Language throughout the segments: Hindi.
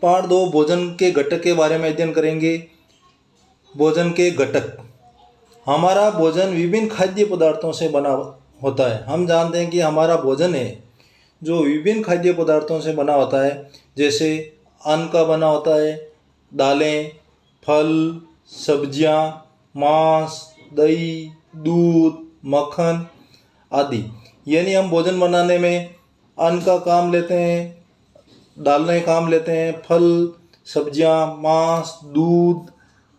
पार्ट 2 भोजन के घटक के बारे में अध्ययन करेंगे। भोजन के घटक। हमारा भोजन विभिन्न खाद्य पदार्थों से बना होता है। हम जानते हैं कि हमारा भोजन है जो विभिन्न खाद्य पदार्थों से बना होता है, जैसे अन्न का बना होता है, दालें, फल, सब्जियां, मांस, दही, दूध, मक्खन आदि। यानी हम भोजन बनाने में अन्न का काम लेते हैं, दालें काम लेते हैं, फल, सब्जियां, मांस, दूध,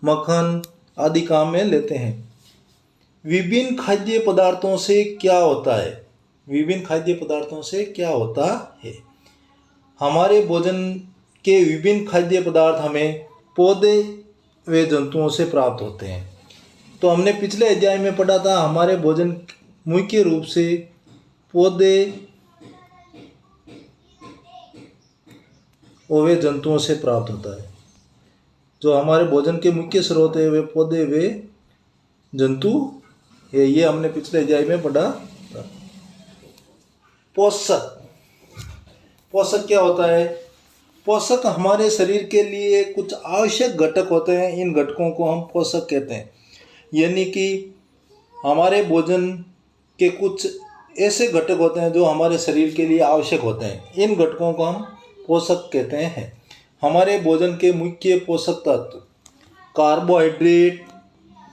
मक्खन आदि काम में लेते हैं। विभिन्न खाद्य पदार्थों से क्या होता है? विभिन्न खाद्य पदार्थों से क्या होता है? हमारे भोजन के विभिन्न खाद्य पदार्थ हमें पौधे व जंतुओं से प्राप्त होते हैं। तो हमने पिछले अध्याय में पढ़ा था, हमारे भोजन मुख्य रूप से पौधे व जंतुओं से प्राप्त होता है। जो हमारे भोजन के मुख्य स्रोत है वे पौधे व जंतु है। ये हमने पिछले अध्याय में पढ़ा था। पोषक। पोषक क्या होता है? पोषक हमारे शरीर के लिए कुछ आवश्यक घटक होते हैं। इन घटकों को हम पोषक कहते हैं। यानी कि हमारे भोजन के कुछ ऐसे घटक होते हैं जो हमारे शरीर के लिए आवश्यक होते हैं। इन घटकों को हम पोषक कहते हैं। हमारे भोजन के मुख्य पोषक तत्व कार्बोहाइड्रेट,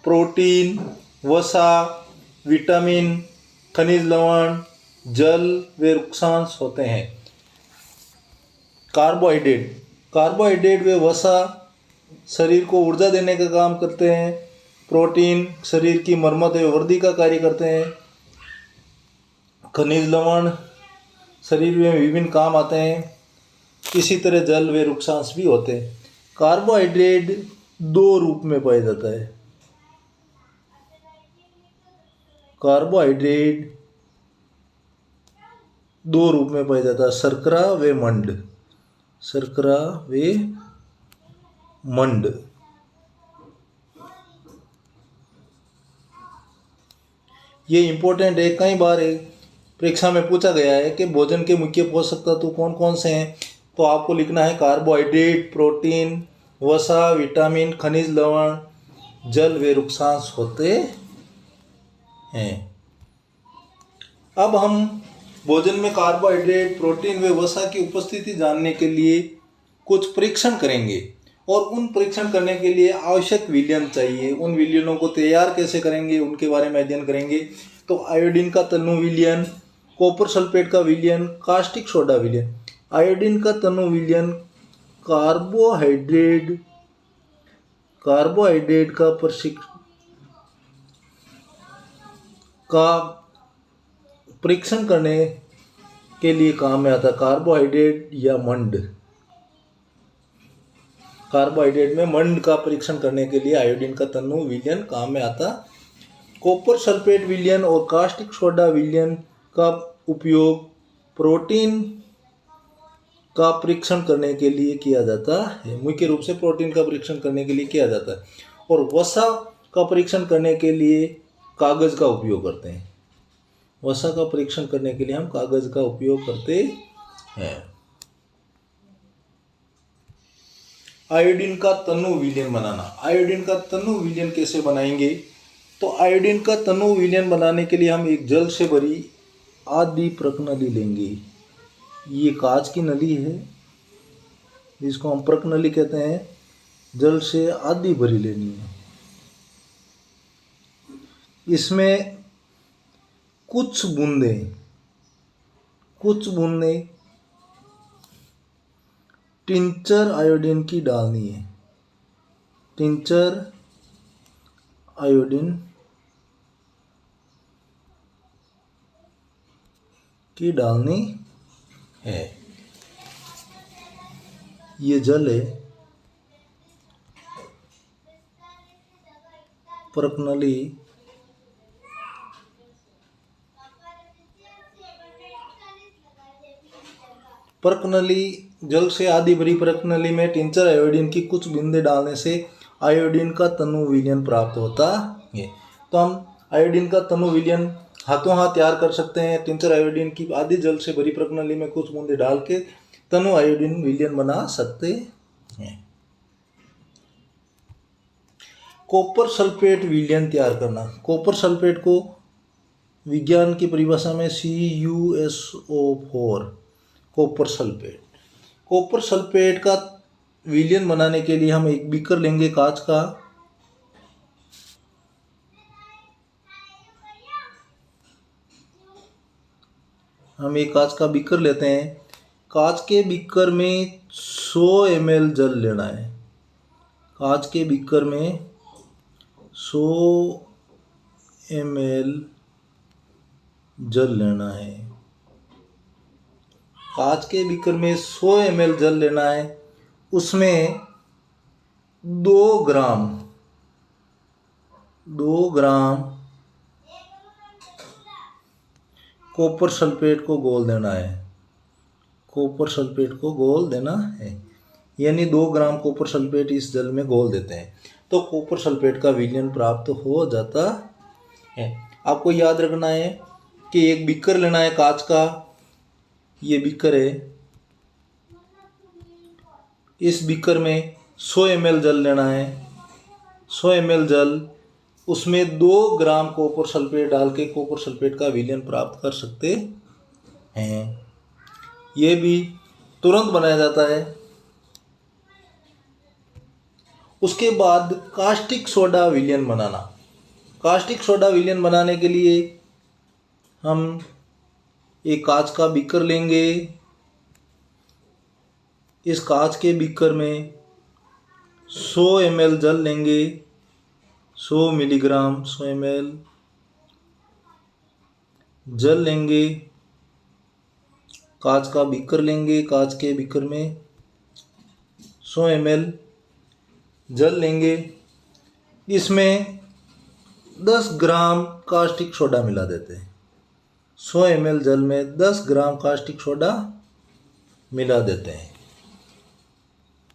प्रोटीन, वसा, विटामिन, खनिज लवण, जल व रुक्षांश होते हैं। कार्बोहाइड्रेट व वसा शरीर को ऊर्जा देने का काम करते हैं। प्रोटीन शरीर की मरम्मत व वृद्धि का कार्य करते हैं। खनिज लवण शरीर में विभिन्न काम आते हैं। इसी तरह जल व रुक्षांश भी होते हैं। कार्बोहाइड्रेट दो रूप में पाया जाता है। कार्बोहाइड्रेट दो रूप में पाया जाता है, शर्करा व मंड। शर्करा व मंड। ये इम्पोर्टेंट है। कई बार परीक्षा में पूछा गया है कि भोजन के मुख्य पोषक तत्व कौन कौन से हैं। तो आपको लिखना है कार्बोहाइड्रेट, प्रोटीन, वसा, विटामिन, खनिज लवण, जल व रुक्षांश होते हैं। अब हम भोजन में कार्बोहाइड्रेट, प्रोटीन व वसा की उपस्थिति जानने के लिए कुछ परीक्षण करेंगे और उन परीक्षण करने के लिए आवश्यक विलयन चाहिए। उन विलयनों को तैयार कैसे करेंगे उनके बारे में अध्ययन करेंगे। तो आयोडीन का तनु विलयन, कॉपर सल्फेट का विलयन, कास्टिक सोडा विलयन। आयोडीन का तनु विलयन कार्बोहाइड्रेट का परीक्षण करने के लिए काम में आता। कार्बोहाइड्रेट या मंड। कार्बोहाइड्रेट में मंड का परीक्षण करने के लिए आयोडीन का तनु विलयन काम में आता। कॉपर सल्फेट विलयन और कास्टिक सोडा विलयन का उपयोग प्रोटीन का परीक्षण करने के लिए किया जाता है। मुख्य रूप से प्रोटीन का परीक्षण करने के लिए किया जाता है। और वसा का परीक्षण करने के लिए कागज का उपयोग करते हैं। वसा का परीक्षण करने के लिए हम कागज का उपयोग करते हैं। आयोडीन का तनु विलयन बनाना। आयोडीन का तनु विलयन कैसे बनाएंगे? तो आयोडीन का तनु विलयन बनाने के लिए हम एक जल से भरी आदि प्रकनली लेंगे। ये कांच की नली है जिसको हम प्रकनली कहते हैं। जल से आदि भरी लेनी है। इसमें कुछ बूंदे टिंचर आयोडीन की डालनी है। टिंचर आयोडीन की डालनी है। ये जल है। प्रकनली जल से आधी भरी प्रकनली में टिंचर आयोडीन की कुछ बूंदें डालने से आयोडीन का तनु विलयन प्राप्त होता है। तो हम आयोडीन का तनु विलयन हाथों हाथ तैयार कर सकते हैं। टिंचर आयोडीन की आधी जल से भरी प्रकनली में कुछ बूंदें डाल के तनु आयोडीन विलयन बना सकते हैं। कॉपर सल्फेट विलयन तैयार करना। कॉपर सल्फेट को विज्ञान की परिभाषा में CuSO4 copper sulphate. Copper sulphate का विलयन बनाने के लिए हम एक बीकर लेंगे कांच का। हम एक कांच का बीकर लेते हैं। कांच के बीकर में 100 ml जल लेना है। कांच के बीकर में 100 ml जल लेना है। कांच के बीकर में 100 ml जल लेना है। उसमें 2 ग्राम कॉपर सल्फेट को घोल देना है। कॉपर सल्फेट को घोल देना है, यानी 2 ग्राम कॉपर सल्फेट इस जल में घोल देते हैं तो कॉपर सल्फेट का विलयन प्राप्त हो जाता है। आपको याद रखना है कि एक बीकर लेना है कांच का। ये बीकर है। इस बीकर में 100 ml जल लेना है। 100 ml जल, उसमें 2 ग्राम कॉपर सल्फेट डाल के कॉपर सल्फेट का विलयन प्राप्त कर सकते हैं। ये भी तुरंत बनाया जाता है। उसके बाद कास्टिक सोडा विलयन बनाना। कास्टिक सोडा विलयन बनाने के लिए हम एक कांच का बीकर लेंगे। इस कांच के बीकर में 100 ml जल लेंगे। 100 मिलीग्राम 100 ml जल लेंगे। कांच का बीकर लेंगे। कांच के बीकर में 100 ml जल लेंगे। इसमें 10 ग्राम कास्टिक सोडा मिला देते हैं। 100 ml जल में 10 ग्राम कास्टिक सोडा मिला देते हैं।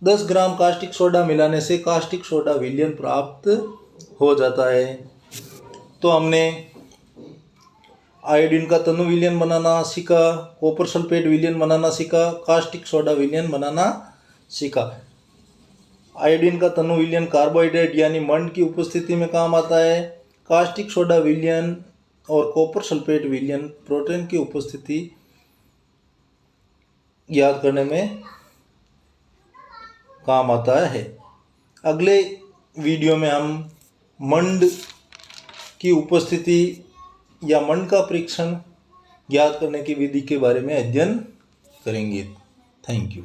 10 ग्राम कास्टिक सोडा मिलाने से कास्टिक सोडा विलयन प्राप्त हो जाता है। तो हमने आयोडीन का तनु विलयन बनाना सीखा, कॉपर सल्फेट विलयन बनाना सीखा, कास्टिक सोडा विलयन बनाना सीखा। आयोडीन का तनु विलयन कार्बोहाइड्रेट यानी मंड की उपस्थिति में काम आता है। कास्टिक सोडा विलयन और कॉपर सल्फेट विलयन प्रोटीन की उपस्थिति याद करने में काम आता है। अगले वीडियो में हम मंड की उपस्थिति या मंड का परीक्षण याद करने की विधि के बारे में अध्ययन करेंगे। Thank you.